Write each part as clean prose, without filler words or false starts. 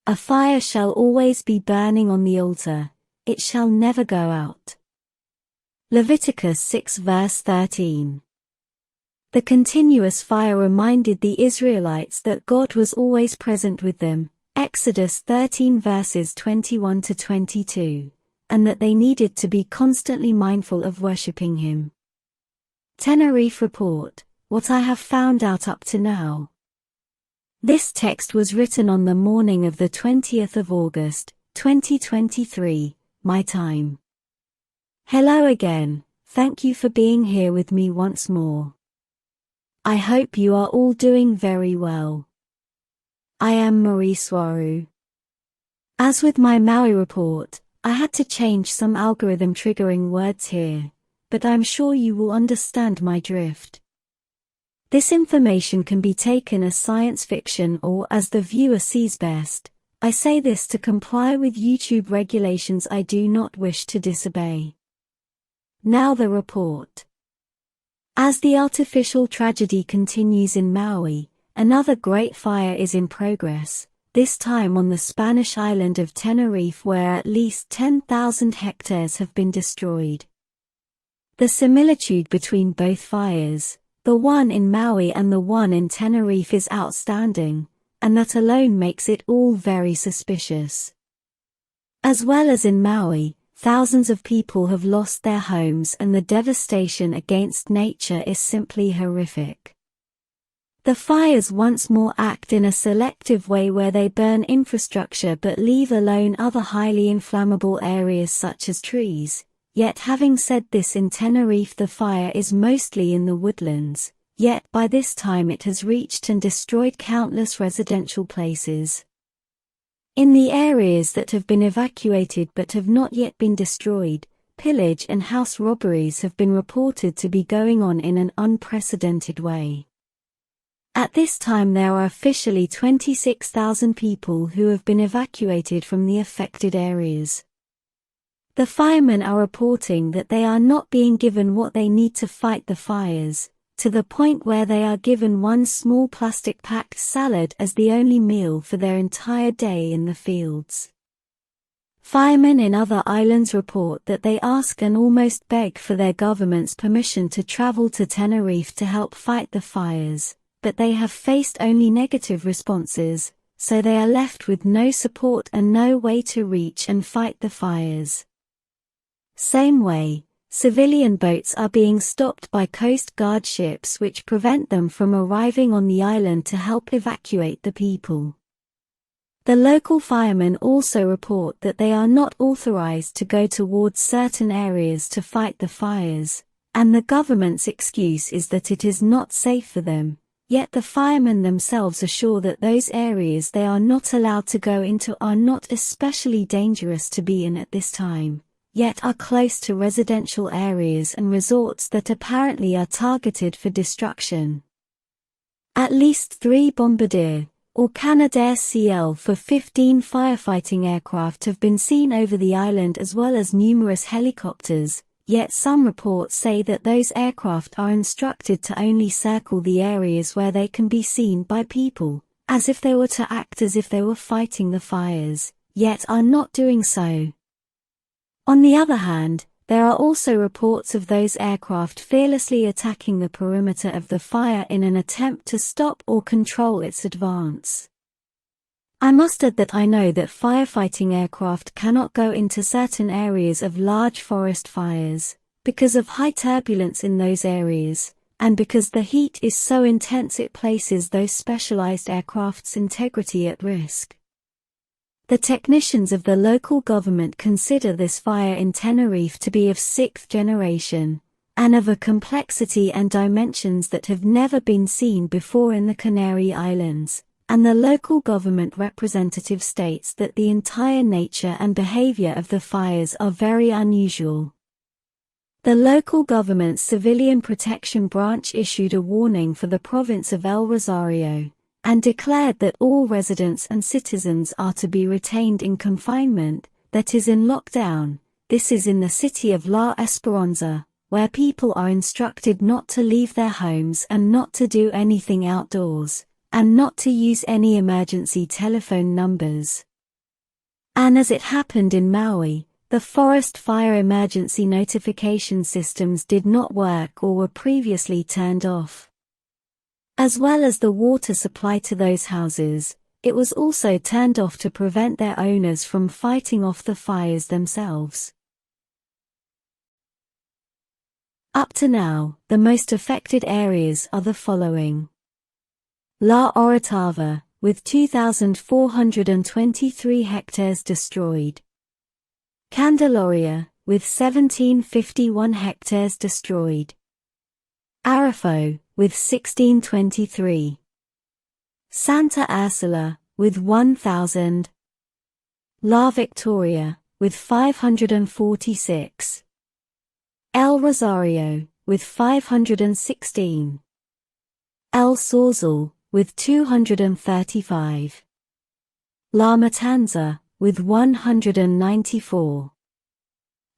A fire shall always be burning on the altar, it shall never go out. Leviticus 6 verse 13. The continuous fire reminded the Israelites that God was always present with them, Exodus 13 verses 21 to 22, and that they needed to be constantly mindful of worshipping Him. Teneryfie Report, what I have found out up to now. This text was written on the morning of the 20th of August, 2023, my time. Hello again, thank you for being here with me once more. I hope you are all doing very well. I am Marie Swaru. As with my Maui report, I had to change some algorithm triggering words here, but I'm sure you will understand my drift. This information can be taken as science fiction or as the viewer sees best. I say this to comply with YouTube regulations I do not wish to disobey. Now the report. As the artificial tragedy continues in Maui, another great fire is in progress, this time on the Spanish island of Teneryfie, where at least 10,000 hectares have been destroyed. The similitude between both fires, the one in Maui and the one in Teneryfie, is outstanding, and that alone makes it all very suspicious. As well as in Maui, thousands of people have lost their homes and the devastation against nature is simply horrific. The fires once more act in a selective way where they burn infrastructure but leave alone other highly inflammable areas such as trees. Yet having said this, in Teneryfie the fire is mostly in the woodlands, yet by this time it has reached and destroyed countless residential places. In the areas that have been evacuated but have not yet been destroyed, pillage and house robberies have been reported to be going on in an unprecedented way. At this time there are officially 26,000 people who have been evacuated from the affected areas. The firemen are reporting that they are not being given what they need to fight the fires, to the point where they are given one small plastic-packed salad as the only meal for their entire day in the fields. Firemen in other islands report that they ask and almost beg for their government's permission to travel to Teneryfie to help fight the fires, but they have faced only negative responses, so they are left with no support and no way to reach and fight the fires. Same way, civilian boats are being stopped by Coast Guard ships which prevent them from arriving on the island to help evacuate the people. The local firemen also report that they are not authorized to go towards certain areas to fight the fires, and the government's excuse is that it is not safe for them, yet the firemen themselves assure that those areas they are not allowed to go into are not especially dangerous to be in at this time, yet are close to residential areas and resorts that apparently are targeted for destruction. At least 3 Bombardier, or Canadair CL for 15 firefighting aircraft have been seen over the island as well as numerous helicopters, yet some reports say that those aircraft are instructed to only circle the areas where they can be seen by people, as if they were to act as if they were fighting the fires, yet are not doing so. On the other hand, there are also reports of those aircraft fearlessly attacking the perimeter of the fire in an attempt to stop or control its advance. I must add that I know that firefighting aircraft cannot go into certain areas of large forest fires, because of high turbulence in those areas, and because the heat is so intense it places those specialized aircraft's integrity at risk. The technicians of the local government consider this fire in Teneryfie to be of 6th generation, and of a complexity and dimensions that have never been seen before in the Canary Islands, and the local government representative states that the entire nature and behavior of the fires are very unusual. The local government's Civilian Protection Branch issued a warning for the province of El Rosario, and declared that all residents and citizens are to be retained in confinement, that is in lockdown. This is in the city of La Esperanza, where people are instructed not to leave their homes and not to do anything outdoors, and not to use any emergency telephone numbers. And as it happened in Maui, the forest fire emergency notification systems did not work or were previously turned off. As well as the water supply to those houses, it was also turned off to prevent their owners from fighting off the fires themselves. Up to now, the most affected areas are the following. La Orotava, with 2,423 hectares destroyed. Candelaria, with 1,751 hectares destroyed. Arafo, with 1,623. Santa Ursula, with 1,000. La Victoria, with 546. El Rosario, with 516. El Sorzal, with 235. La Matanza, with 194.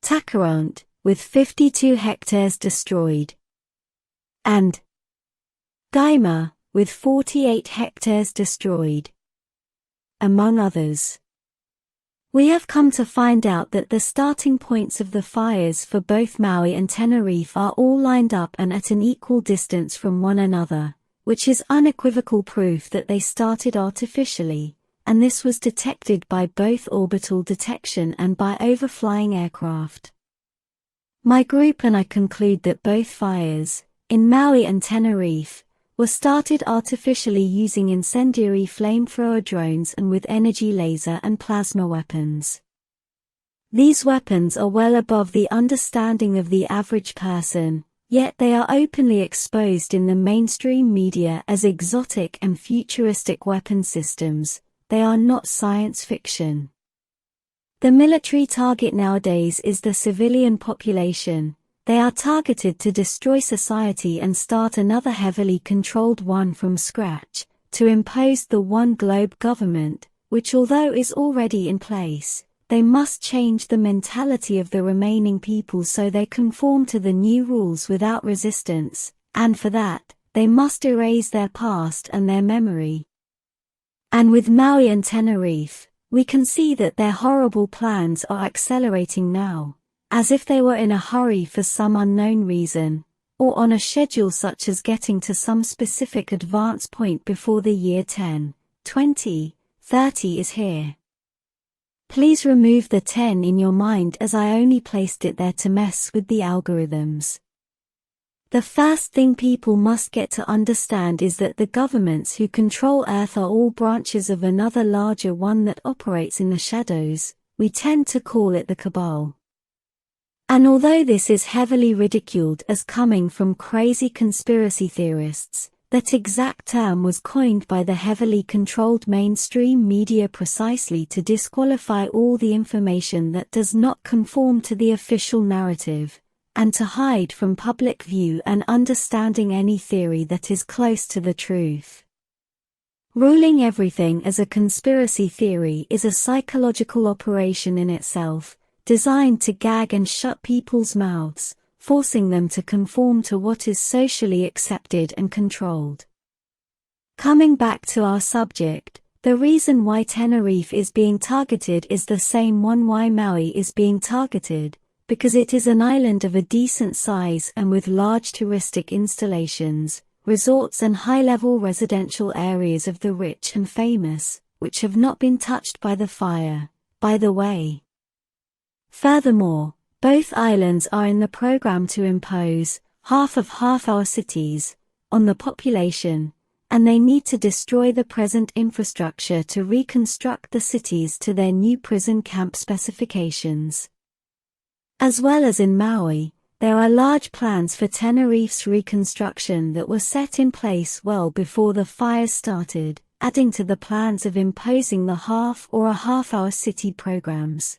Tacarant, with 52 hectares destroyed. And Gaima, with 48 hectares destroyed. Among others. We have come to find out that the starting points of the fires for both Maui and Teneriffe are all lined up and at an equal distance from one another, which is unequivocal proof that they started artificially, and this was detected by both orbital detection and by overflying aircraft. My group and I conclude that both fires, in Maui and Teneriffe, were started artificially using incendiary flamethrower drones and with energy laser and plasma weapons. These weapons are well above the understanding of the average person, yet they are openly exposed in the mainstream media as exotic and futuristic weapon systems. They are not science fiction. The military target nowadays is the civilian population. They are targeted to destroy society and start another heavily controlled one from scratch, to impose the one globe government, which although is already in place, they must change the mentality of the remaining people so they conform to the new rules without resistance, and for that, they must erase their past and their memory. And with Maui and Teneriffe, we can see that their horrible plans are accelerating now, as if they were in a hurry for some unknown reason, or on a schedule such as getting to some specific advance point before the year 10, 20, 30 is here. Please remove the 10 in your mind as I only placed it there to mess with the algorithms. The first thing people must get to understand is that the governments who control Earth are all branches of another larger one that operates in the shadows. We tend to call it the cabal. And although this is heavily ridiculed as coming from crazy conspiracy theorists, that exact term was coined by the heavily controlled mainstream media precisely to disqualify all the information that does not conform to the official narrative, and to hide from public view and understanding any theory that is close to the truth. Ruling everything as a conspiracy theory is a psychological operation in itself, designed to gag and shut people's mouths, forcing them to conform to what is socially accepted and controlled. Coming back to our subject, the reason why Teneriffe is being targeted is the same one why Maui is being targeted, because it is an island of a decent size and with large touristic installations, resorts and high-level residential areas of the rich and famous, which have not been touched by the fire, by the way. Furthermore, both islands are in the program to impose half our cities on the population, and they need to destroy the present infrastructure to reconstruct the cities to their new prison camp specifications. As well as in Maui, there are large plans for Teneriffe's reconstruction that were set in place well before the fires started, adding to the plans of imposing the half-hour city programs.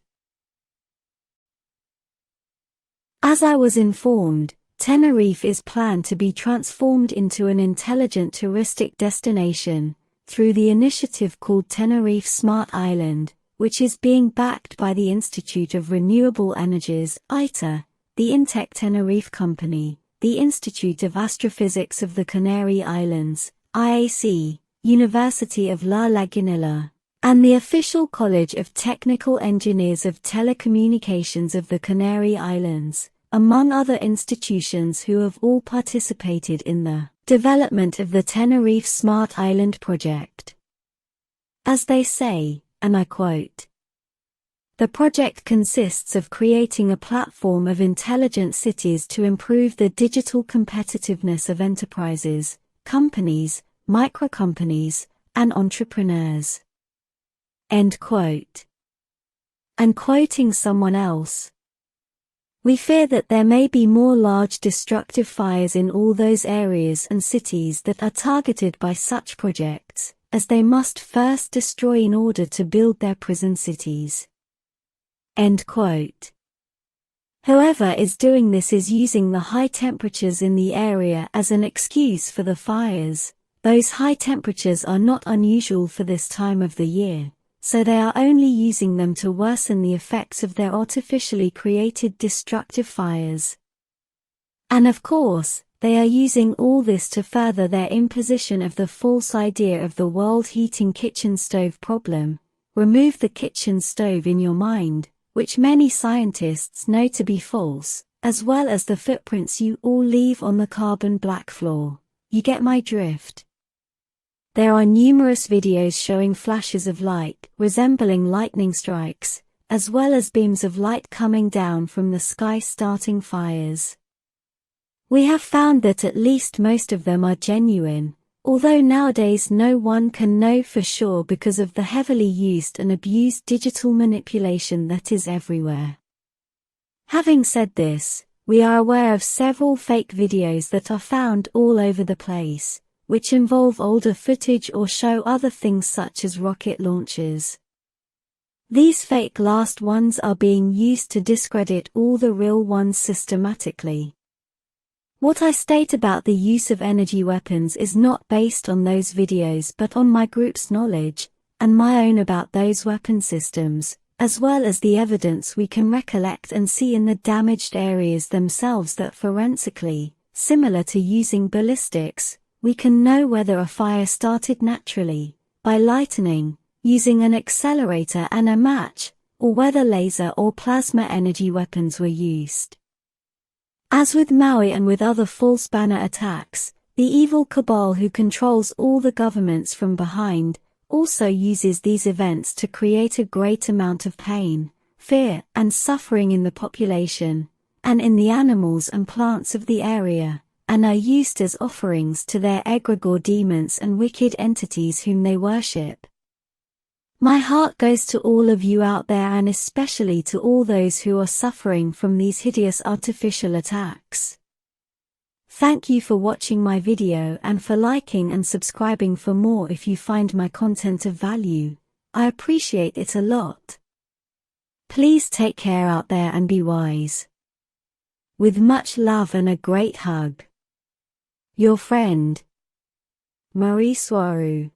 As I was informed, Teneriffe is planned to be transformed into an intelligent touristic destination, through the initiative called Tenerife Smart Island, which is being backed by the Institute of Renewable Energies, ITER, the Intec Tenerife Company, the Institute of Astrophysics of the Canary Islands, IAC, University of La Lagunilla, and the official College of Technical Engineers of Telecommunications of the Canary Islands, among other institutions who have all participated in the development of the Teneryfie Smart Island project. As they say, and I quote, "The project consists of creating a platform of intelligent cities to improve the digital competitiveness of enterprises, companies, microcompanies, and entrepreneurs." End quote. And quoting someone else, "We fear that there may be more large destructive fires in all those areas and cities that are targeted by such projects, as they must first destroy in order to build their prison cities." End quote. Whoever is doing this is using the high temperatures in the area as an excuse for the fires. Those high temperatures are not unusual for this time of the year, so they are only using them to worsen the effects of their artificially created destructive fires. And of course, they are using all this to further their imposition of the false idea of the world heating kitchen stove problem. Remove the kitchen stove in your mind, which many scientists know to be false, as well as the footprints you all leave on the carbon black floor. You get my drift. There are numerous videos showing flashes of light resembling lightning strikes, as well as beams of light coming down from the sky starting fires. We have found that at least most of them are genuine, although nowadays no one can know for sure because of the heavily used and abused digital manipulation that is everywhere. Having said this, we are aware of several fake videos that are found all over the place, which involve older footage or show other things such as rocket launches. These fake last ones are being used to discredit all the real ones systematically. What I state about the use of energy weapons is not based on those videos but on my group's knowledge, and my own about those weapon systems, as well as the evidence we can recollect and see in the damaged areas themselves that forensically, similar to using ballistics, we can know whether a fire started naturally, by lightning, using an accelerator and a match, or whether laser or plasma energy weapons were used. As with Maui and with other false banner attacks, the evil cabal who controls all the governments from behind, also uses these events to create a great amount of pain, fear, and suffering in the population, and in the animals and plants of the area, and are used as offerings to their egregore demons and wicked entities whom they worship. My heart goes to all of you out there and especially to all those who are suffering from these hideous artificial attacks. Thank you for watching my video and for liking and subscribing for more if you find my content of value. I appreciate it a lot. Please take care out there and be wise. With much love and a great hug. Your friend, Marie Soirou.